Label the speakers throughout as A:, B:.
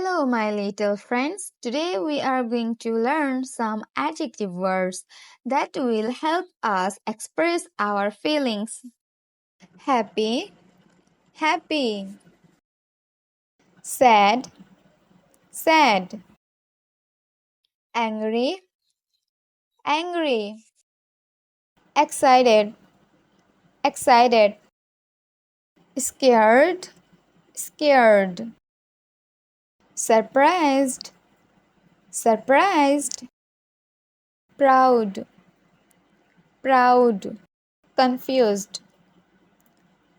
A: Hello, my little friends. Today we are going to learn some adjective words that will help us express our feelings. Happy, happy. Sad, sad. Angry, angry. Excited, excited. Scared, scared. Surprised, surprised. Proud, proud. Confused,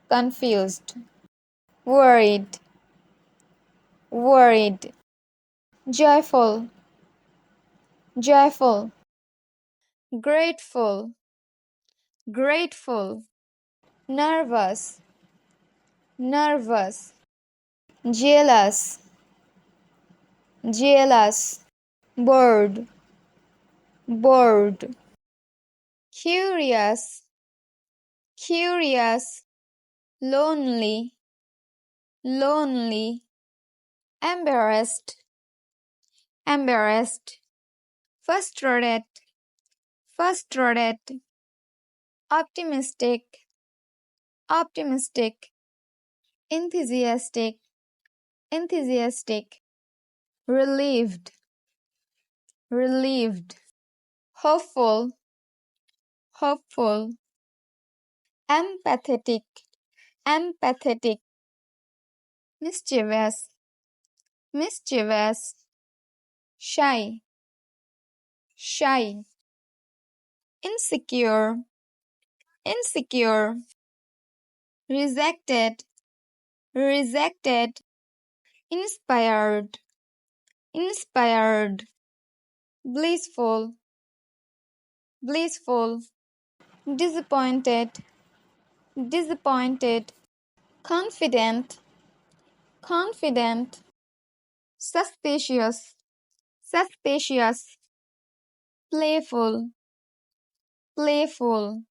A: confused. Worried, worried. Joyful, joyful. Grateful, grateful. Nervous, nervous. Jealous, jealous. Bored, bored. Curious, curious. Lonely, lonely. Embarrassed, embarrassed. Frustrated, frustrated. Optimistic, optimistic. Enthusiastic, enthusiastic. Relieved, relieved. Hopeful, hopeful. Empathetic, empathetic. Mischievous, mischievous. Shy, shy. Insecure, insecure. Rejected, rejected. Inspired, inspired. Blissful, blissful. Disappointed, disappointed. Confident, confident. Suspicious, suspicious. Playful, playful.